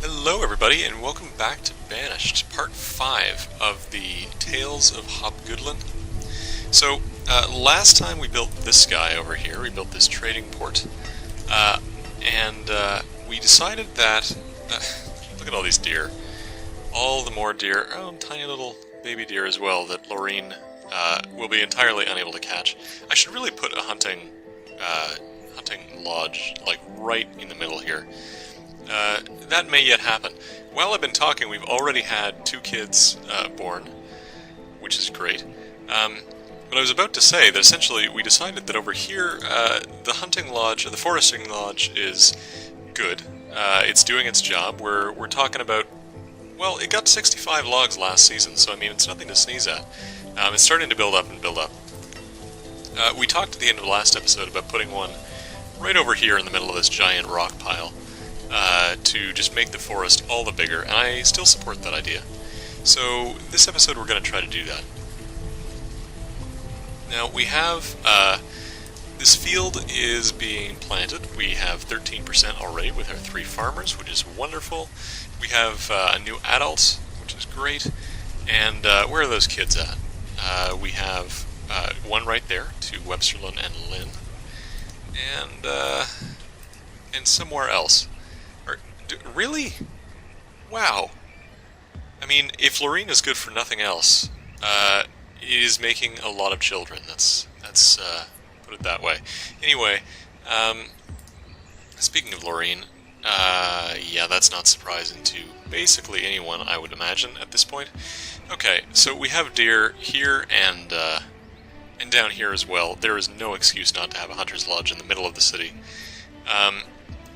Hello everybody and welcome back to Banished, part 5 of the Tales of Hobgoodland. So, last time we built this guy over here, we built this trading port, and we decided that, look at all these deer, all the more deer, oh, tiny little baby deer as well, that Laureen will be entirely unable to catch. I should really put a hunting lodge, like, right in the middle here. That may yet happen. While I've been talking, we've already had 2 kids born, which is great. But I was about to say that essentially we decided that over here, the hunting lodge, the foresting lodge, is good. It's doing its job. We're talking about, well, it got 65 logs last season, so I mean, it's nothing to sneeze at. It's starting to build up and build up. We talked at the end of the last episode about putting one right over here in the middle of this giant rock pile. To just make the forest all the bigger, and I still support that idea. So, this episode we're going to try to do that. Now, we have, this field is being planted. We have 13% already with our 3 farmers, which is wonderful. We have a new adult, which is great. And where are those kids at? We have one right there, to Websterlin and Lynn. And somewhere else. Really? Wow. I mean, if Laureen is good for nothing else, it is making a lot of children. That's put it that way. Anyway, speaking of Laureen, yeah, that's not surprising to basically anyone, I would imagine, at this point. Okay, so we have deer here and down here as well. There is no excuse not to have a hunter's lodge in the middle of the city.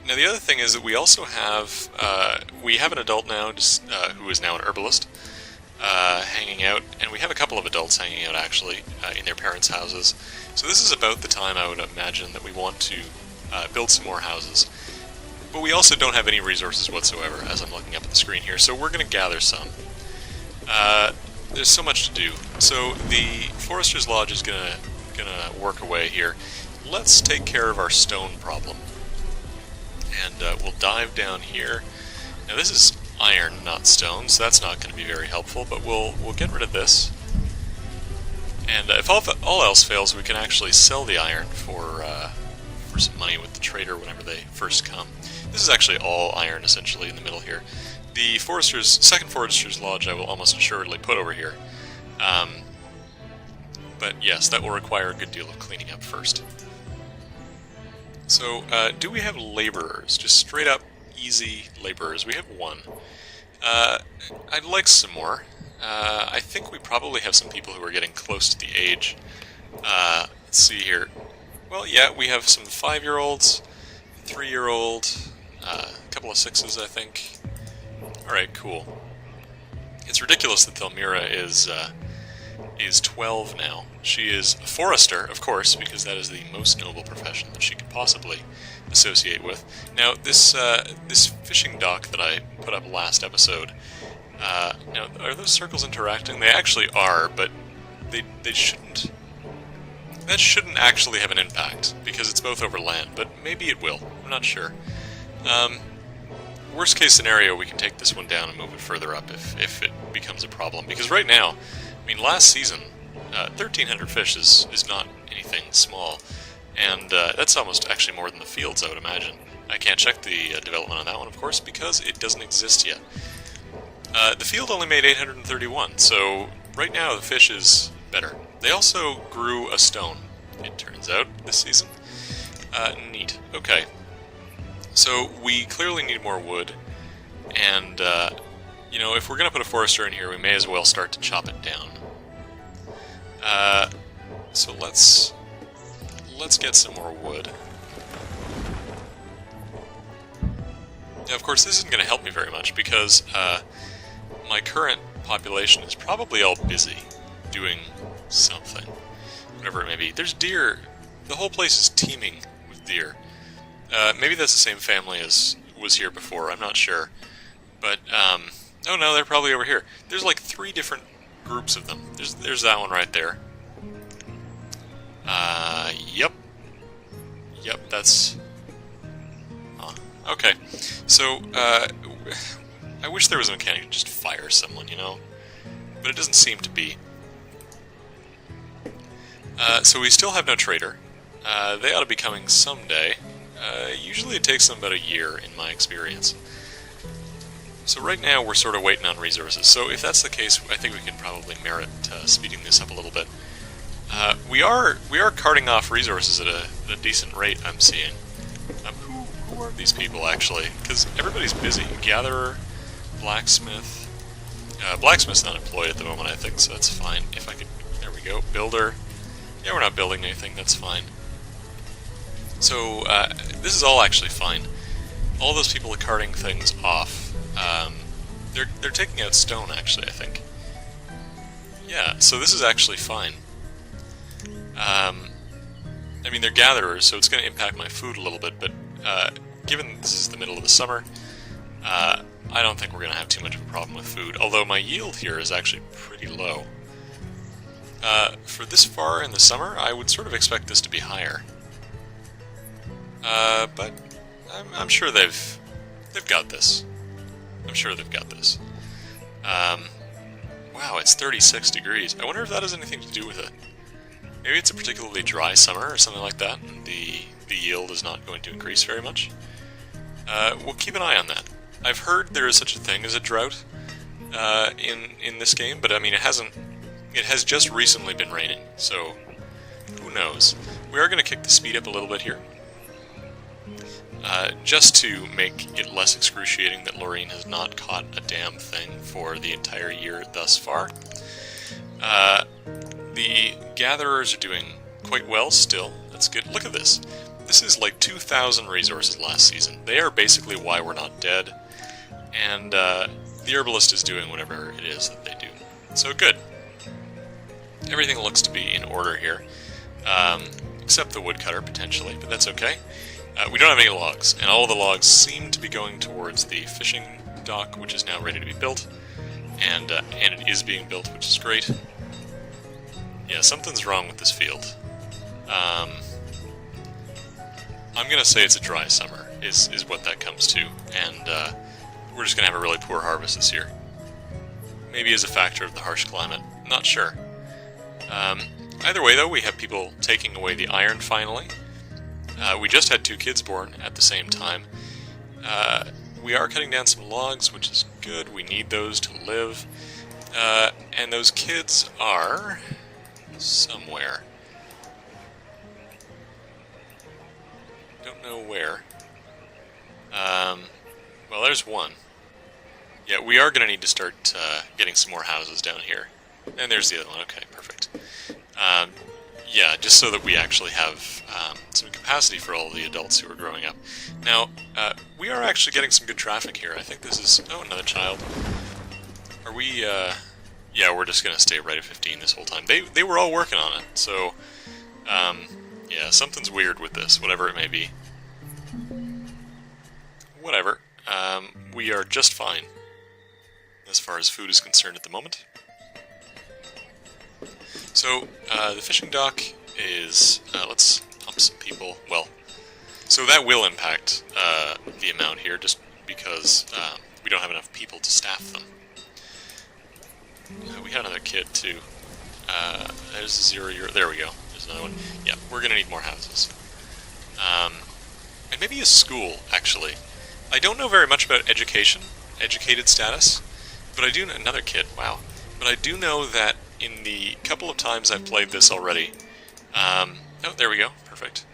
Now the other thing is that we also have, we have an adult now, who is now an herbalist, hanging out, and we have a couple of adults hanging out actually, in their parents' houses. So this is about the time I would imagine that we want to build some more houses. But we also don't have any resources whatsoever, as I'm looking up at the screen here, so we're going to gather some. There's so much to do. So the Forester's Lodge is gonna work away here. Let's take care of our stone problem. And we'll dive down here. Now this is iron, not stone, so that's not going to be very helpful, but we'll get rid of this. And if all else fails, we can actually sell the iron for some money with the trader whenever they first come. This is actually all iron, essentially, in the middle here. The second Forester's Lodge I will almost assuredly put over here. But yes, that will require a good deal of cleaning up first. So, do we have laborers? Just straight up, easy laborers. We have 1. I'd like some more. I think we probably have some people who are getting close to the age. Let's see here. Well, yeah, we have some 5-year-olds, 3-year-old, a couple of 6s, I think. Alright, cool. It's ridiculous that Thelmira is 12 now. She is a forester, of course, because that is the most noble profession that she could possibly associate with. Now, this fishing dock that I put up last episode, now, are those circles interacting? They actually are, but they shouldn't. That shouldn't actually have an impact, because it's both over land, but maybe it will. I'm not sure. Worst case scenario, we can take this one down and move it further up if it becomes a problem, because right now, I mean, last season, 1,300 fish is not anything small, and that's almost actually more than the fields, I would imagine. I can't check the development on that one, of course, because it doesn't exist yet. The field only made 831, so right now the fish is better. They also grew a stone, it turns out, this season. Neat. Okay. So we clearly need more wood, and you know, if we're going to put a forester in here, we may as well start to chop it down. So let's get some more wood. Now, of course, this isn't going to help me very much, because my current population is probably all busy doing something. Whatever it may be. There's deer. The whole place is teeming with deer. Maybe that's the same family as was here before, I'm not sure. But, oh no, they're probably over here. There's like 3 different groups of them. There's that one right there. Yep. Yep, that's... Okay, so I wish there was a mechanic to just fire someone, you know? But it doesn't seem to be. So we still have no trader. They ought to be coming someday. Usually it takes them about a year, in my experience. So right now we're sort of waiting on resources. So if that's the case, I think we can probably merit speeding this up a little bit. We are carting off resources at a decent rate, I'm seeing. Who are these people, actually? Because everybody's busy. Gatherer, blacksmith. Blacksmith's not employed at the moment, I think, so that's fine. If I could... There we go. Builder. Yeah, we're not building anything, that's fine. So, this is all actually fine. All those people are carting things off. They're taking out stone, actually, I think. Yeah, so this is actually fine. I mean, they're gatherers, so it's going to impact my food a little bit, but given this is the middle of the summer, I don't think we're going to have too much of a problem with food, although my yield here is actually pretty low. For this far in the summer, I would sort of expect this to be higher. But I'm sure they've got this. I'm sure they've got this. Wow, it's 36 degrees. I wonder if that has anything to do with it. Maybe it's a particularly dry summer or something like that, and the yield is not going to increase very much. We'll keep an eye on that. I've heard there is such a thing as a drought in this game, but I mean it has just recently been raining, so who knows. We are going to kick the speed up a little bit here. Just to make it less excruciating that Lorraine has not caught a damn thing for the entire year thus far. The gatherers are doing quite well still. That's good. Look at this. This is like 2,000 resources last season. They are basically why we're not dead. And the herbalist is doing whatever it is that they do. So good. Everything looks to be in order here. Except the woodcutter, potentially, but that's okay. We don't have any logs, and all of the logs seem to be going towards the fishing dock, which is now ready to be built, and it is being built, which is great. Yeah, something's wrong with this field. I'm gonna say it's a dry summer, is what that comes to, and we're just gonna have a really poor harvest this year. Maybe as a factor of the harsh climate, not sure. Either way, though, we have people taking away the iron finally. We just had 2 kids born at the same time. We are cutting down some logs, which is good. We need those to live. And those kids are somewhere. Don't know where. Well, there's one. Yeah, we are going to need to start getting some more houses down here. And there's the other one. Okay, perfect. Yeah, just so that we actually have some capacity for all the adults who are growing up. Now, we are actually getting some good traffic here. I think this is... Oh, another child. Are we... Yeah, we're just going to stay right at 15 this whole time. They were all working on it, so... yeah, something's weird with this, whatever it may be. Whatever. We are just fine, as far as food is concerned at the moment. So, the fishing dock is... let's pump some people. Well, so that will impact the amount here, just because we don't have enough people to staff them. We had another kid, too. There's 0 year... There we go. There's another one. Yeah, we're going to need more houses. And maybe a school, actually. I don't know very much about educated status, but I do know... Another kid, wow. But I do know that in the couple of times I've played this already... oh, there we go. Perfect.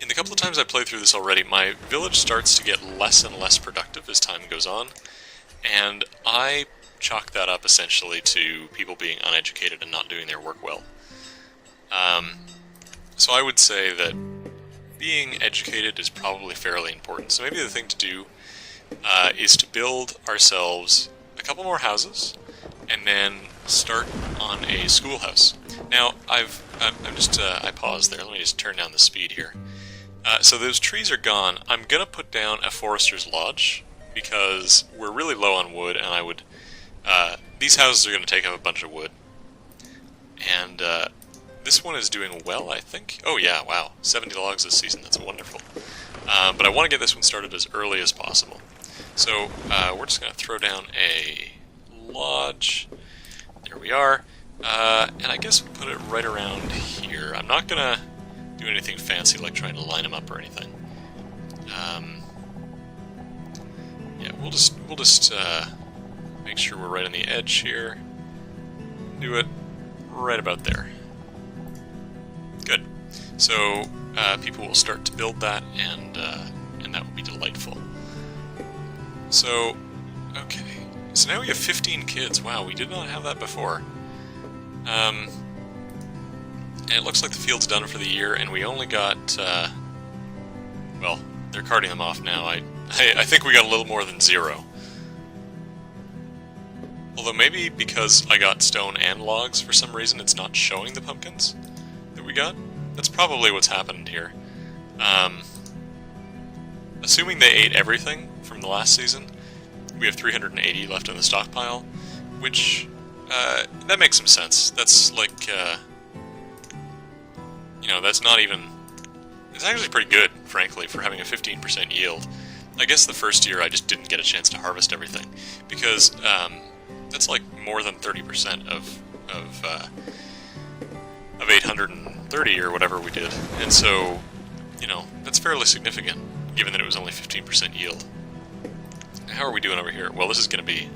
In the couple of times I've played through this already, my village starts to get less and less productive as time goes on, and I chalk that up essentially to people being uneducated and not doing their work well. So I would say that being educated is probably fairly important. So maybe the thing to do is to build ourselves a couple more houses, and then start on a schoolhouse. Now, I paused there. Let me just turn down the speed here. So those trees are gone. I'm gonna put down a forester's lodge because we're really low on wood, and I would. These houses are gonna take up a bunch of wood, and this one is doing well, I think. Oh yeah, wow, 70 logs this season. That's wonderful. But I want to get this one started as early as possible. So we're just going to throw down a lodge. There we are. And I guess we'll put it right around here. I'm not going to do anything fancy like trying to line them up or anything. Yeah, we'll just make sure we're right on the edge here. Do it right about there. Good. So people will start to build that, and that will be delightful. So, okay. So now we have 15 kids. Wow, we did not have that before. And it looks like the field's done for the year, and we only got, well, they're carting them off now. I think we got a little more than 0. Although maybe because I got stone and logs, for some reason it's not showing the pumpkins that we got. That's probably what's happened here. Assuming they ate everything from the last season, we have 380 left in the stockpile, which, that makes some sense. That's like, you know, that's not even... It's actually pretty good, frankly, for having a 15% yield. I guess the first year I just didn't get a chance to harvest everything, because that's like more than 30% of 830 or whatever we did. And so, you know, that's fairly significant, given that it was only 15% yield. How are we doing over here? Well, this is going to be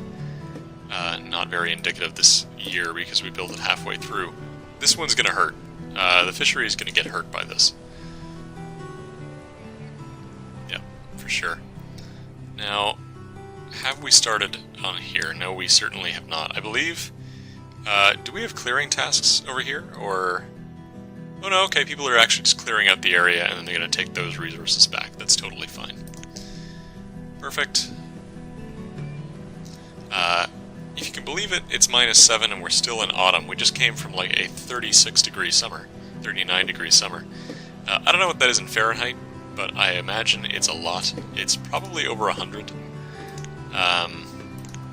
not very indicative this year because we built it halfway through. This one's going to hurt. The fishery is going to get hurt by this. Yeah, for sure. Now, have we started on here? No, we certainly have not. I believe... do we have clearing tasks over here, or... Oh no, okay, people are actually just clearing out the area, and then they're going to take those resources back. That's totally fine. Perfect. If you can believe it, it's -7 and we're still in autumn. We just came from like a 36-degree summer, 39-degree summer. I don't know what that is in Fahrenheit, but I imagine it's a lot. It's probably over 100.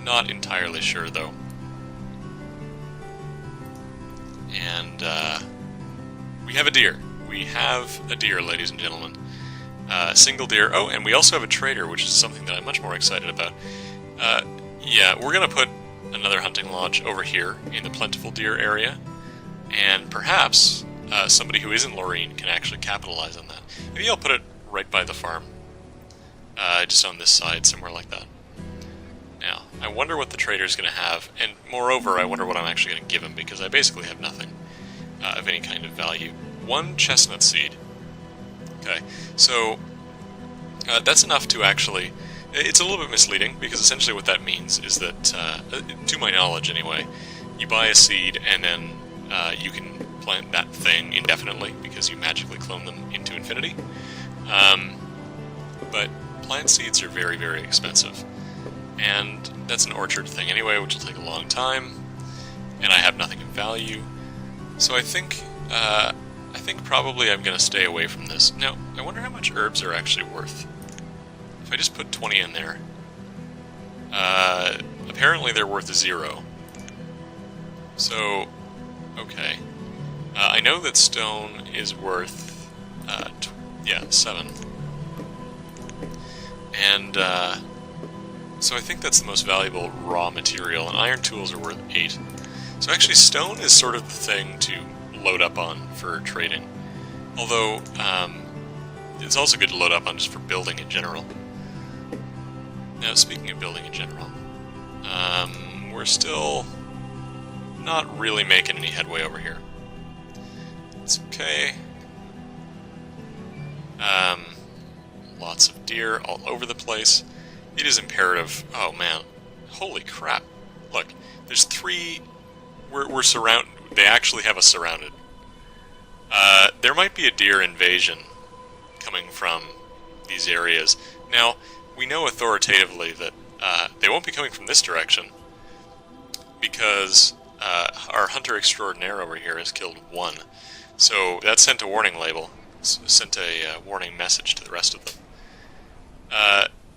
Not entirely sure, though. And, we have a deer. We have a deer, ladies and gentlemen. Single deer. Oh, and we also have a trader, which is something that I'm much more excited about. Yeah, we're going to put another hunting lodge over here in the plentiful deer area, and perhaps somebody who isn't Laureen can actually capitalize on that. Maybe I'll put it right by the farm, just on this side, somewhere like that. Now, I wonder what the trader's going to have, and moreover, I wonder what I'm actually going to give him, because I basically have nothing of any kind of value. 1 chestnut seed. Okay, so that's enough to actually... It's a little bit misleading, because essentially what that means is that, to my knowledge anyway, you buy a seed and then you can plant that thing indefinitely, because you magically clone them into infinity. But plant seeds are very, very expensive. And that's an orchard thing anyway, which will take a long time, and I have nothing of value. So I think probably I'm going to stay away from this. Now, I wonder how much herbs are actually worth. If I just put 20 in there, apparently they're worth 0. So, okay. I know that stone is worth, 7. And, so I think that's the most valuable raw material, and iron tools are worth 8. So actually stone is sort of the thing to load up on for trading. Although, it's also good to load up on just for building in general. Now, speaking of building in general, we're still not really making any headway over here. It's okay. Lots of deer all over the place. It is imperative. Oh man, holy crap! Look, there's 3. We're surrounded. They actually have us surrounded. There might be a deer invasion coming from these areas. Now, we know authoritatively that they won't be coming from this direction, because our hunter extraordinaire over here has killed 1. So that sent a warning label, sent a warning message to the rest of them.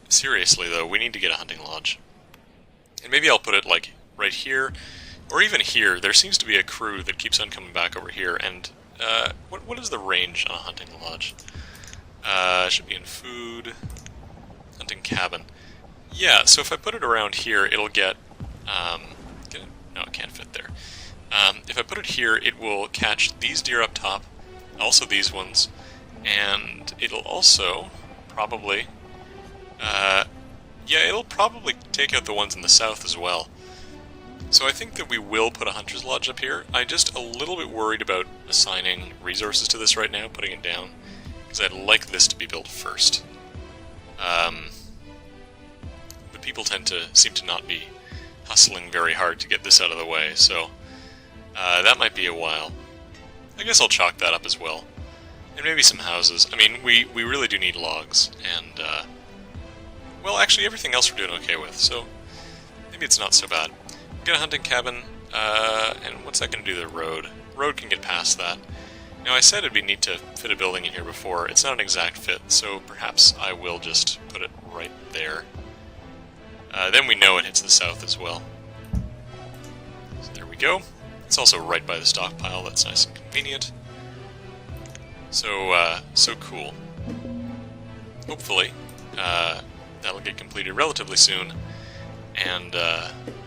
Seriously though, we need to get a hunting lodge. And maybe I'll put it like right here, or even here. There seems to be a crew that keeps on coming back over here, and what is the range on a hunting lodge? Should be in food. Hunting cabin. Yeah, so if I put it around here, it'll get... no, it can't fit there. If I put it here, it will catch these deer up top, also these ones, and it'll also probably... yeah, it'll probably take out the ones in the south as well. So I think that we will put a hunter's lodge up here. I'm just a little bit worried about assigning resources to this right now, putting it down, because I'd like this to be built first. But people seem to not be hustling very hard to get this out of the way, so that might be a while. I guess I'll chalk that up as well. And maybe some houses. I mean, we really do need logs, and, well, actually everything else we're doing okay with, so maybe it's not so bad. Get a hunting cabin, and what's that going to do to the road? Road can get past that. Now, I said it'd be neat to fit a building in here before. It's not an exact fit, so perhaps I will just put it right there. Then we know it hits the south as well. So there we go. It's also right by the stockpile. That's nice and convenient. So, so cool. Hopefully, that'll get completed relatively soon, and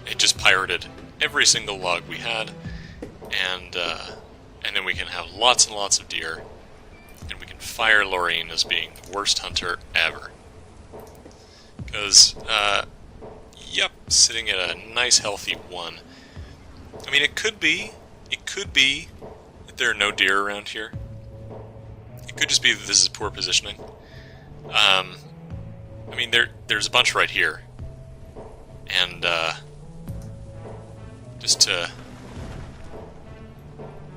it just pirated every single log we had, and then we can have lots and lots of deer, and we can fire Lorraine as being the worst hunter ever. Because, yep, sitting at a nice healthy 1. I mean, it could be that there are no deer around here. It could just be that this is poor positioning. I mean, there's a bunch right here. And, just to...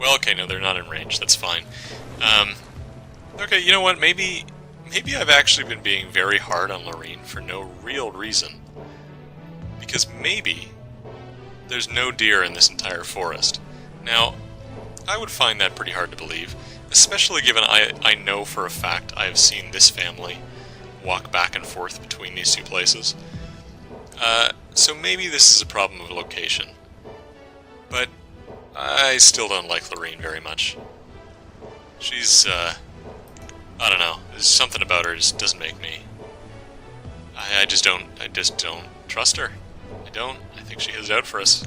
Well, okay, no, they're not in range, that's fine. Okay, you know what, maybe I've actually been being very hard on Lorraine for no real reason. Because maybe there's no deer in this entire forest. Now, I would find that pretty hard to believe, especially given I know for a fact I have seen this family walk back and forth between these two places. So maybe this is a problem of location. But I still don't like Lorraine very much. She's, I don't know, there's something about her just doesn't make me... I just don't trust her. I don't. I think she has it out for us.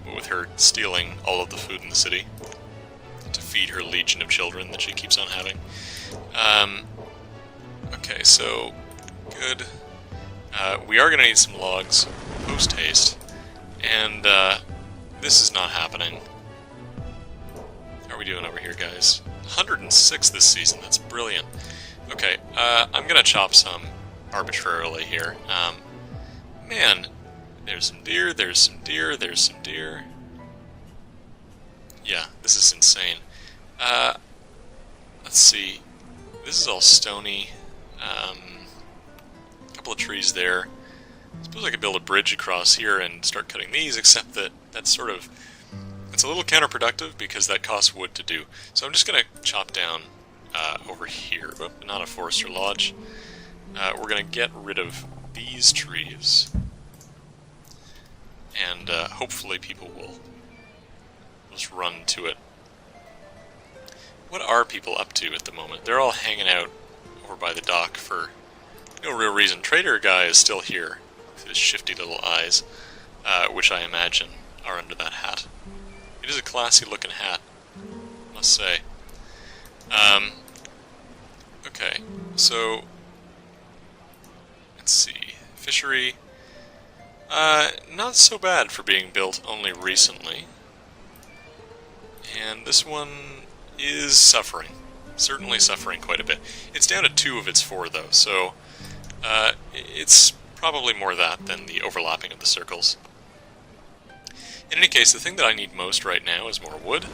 But with her stealing all of the food in the city to feed her legion of children that she keeps on having. Okay, so, good. We are going to need some logs, post-haste, and this is not happening. How are we doing over here, guys? 106 this season, that's brilliant. Okay, I'm going to chop some arbitrarily here. Man, there's some deer, there's some deer, there's some deer. Yeah, this is insane. Let's see. This is all stony. A couple of trees there. I suppose I could build a bridge across here and start cutting these, except that that's sort of... It's a little counterproductive because that costs wood to do. So I'm just going to chop down over here. Oh, not a forester lodge. We're going to get rid of these trees. And hopefully people will just run to it. What are people up to at the moment? They're all hanging out over by the dock for no real reason. Trader guy is still here with his shifty little eyes, which I imagine are under that hat. It is a classy looking hat, I must say. Okay, so let's see. Fishery. Not so bad for being built only recently. And this one is suffering. Certainly suffering quite a bit. It's down to 2 of its 4, though, so it's probably more that than the overlapping of the circles. In any case, the thing that I need most right now is more wood.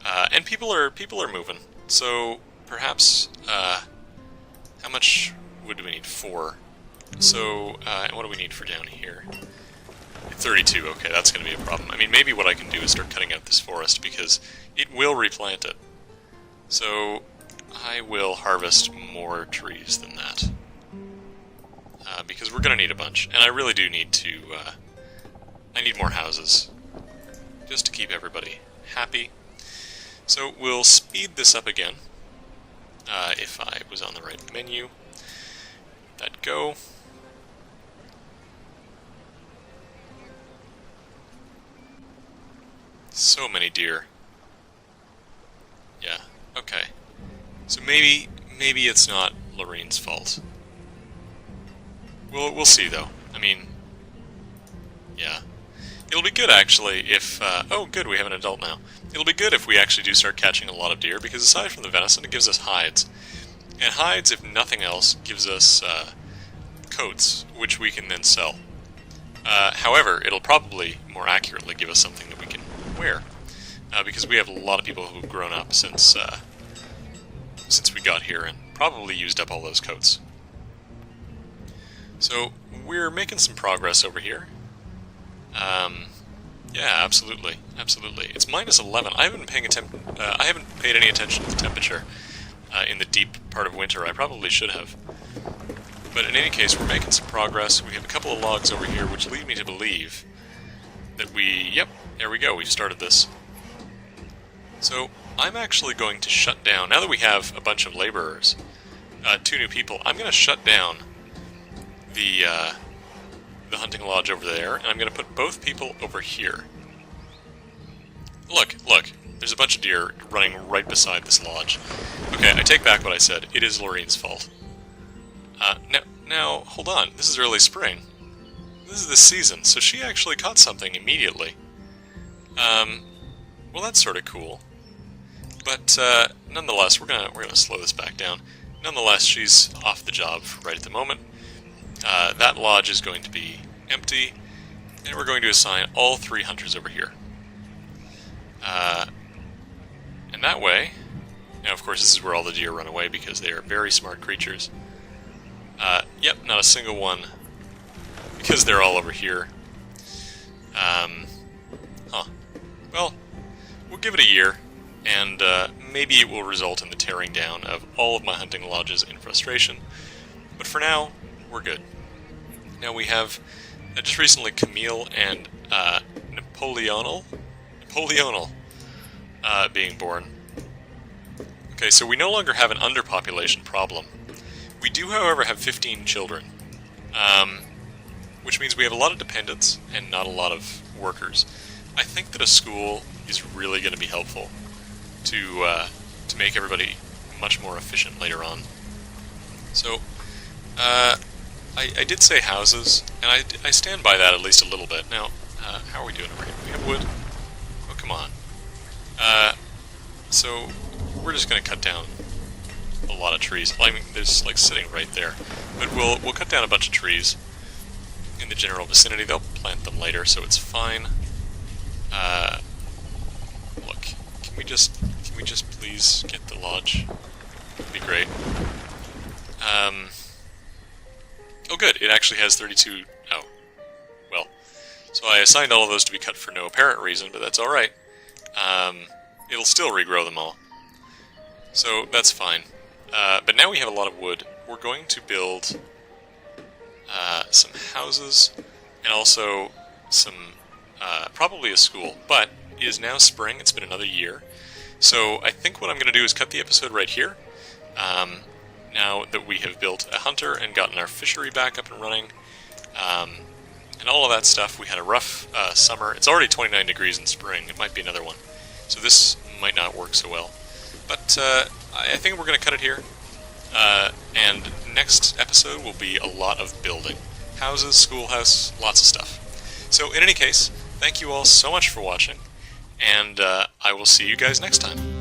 And people are moving. So perhaps how much wood do we need? 4. So what do we need for down here? 32. Okay, that's going to be a problem. I mean, maybe what I can do is start cutting out this forest because it will replant it. So I will harvest more trees than that. Because we're going to need a bunch. And I really do need to... I need more houses. Just to keep everybody happy. So we'll speed this up again. if I was on the right menu. That go. So many deer. Yeah, okay. So maybe it's not Lorraine's fault. We'll see, though. I mean, yeah. It'll be good, actually, if... oh, good, we have an adult now. It'll be good if we actually do start catching a lot of deer, because aside from the venison, it gives us hides. And hides, if nothing else, gives us coats, which we can then sell. However, it'll probably more accurately give us something that we can wear, because we have a lot of people who've grown up since we got here, and probably used up all those coats. So, we're making some progress over here. Yeah, absolutely, absolutely. It's minus 11. I haven't paid any attention to the temperature in the deep part of winter. I probably should have. But in any case, we're making some progress. We have a couple of logs over here, which lead me to believe that yep, there we go, we've started this. So, I'm actually going to shut down, now that we have a bunch of laborers, 2 new people, I'm going to shut down the hunting lodge over there, and I'm going to put both people over here. Look, there's a bunch of deer running right beside this lodge. Okay, I take back what I said. It is Lorraine's fault. Now, hold on. This is early spring. This is the season, so she actually caught something immediately. Well, that's sort of cool. But, nonetheless, we're gonna slow this back down. Nonetheless, she's off the job right at the moment. That lodge is going to be empty, and we're going to assign all 3 hunters over here. And that way, now of course this is where all the deer run away because they are very smart creatures. Yep, not a single one, because they're all over here. Well, we'll give it a year, and maybe it will result in the tearing down of all of my hunting lodges in frustration. But for now, we're good. Now we have just recently Camille and Napoleonal being born. Okay, so we no longer have an underpopulation problem. We do, however, have 15 children, which means we have a lot of dependents and not a lot of workers. I think that a school is really going to be helpful to make everybody much more efficient later on. So, I did say houses, and I stand by that at least a little bit. Now, how are we doing over here? We have wood? Oh, come on. So, we're just going to cut down a lot of trees. I mean, there's, like, sitting right there. But we'll cut down a bunch of trees in the general vicinity. They'll plant them later, so it's fine. Look, can we just please get the lodge? That'd be great. Oh good, it actually has 32... Oh. Well. So I assigned all of those to be cut for no apparent reason, but that's alright. It'll still regrow them all. So, that's fine. But now we have a lot of wood. We're going to build some houses, and also some... probably a school. But it is now spring, it's been another year. So I think what I'm going to do is cut the episode right here. Now that we have built a hunter and gotten our fishery back up and running, and all of that stuff, we had a rough summer. It's already 29 degrees in spring. It might be another one. So this might not work so well. But I think we're going to cut it here. And next episode will be a lot of building. Houses, schoolhouse, lots of stuff. So in any case, thank you all so much for watching, and I will see you guys next time.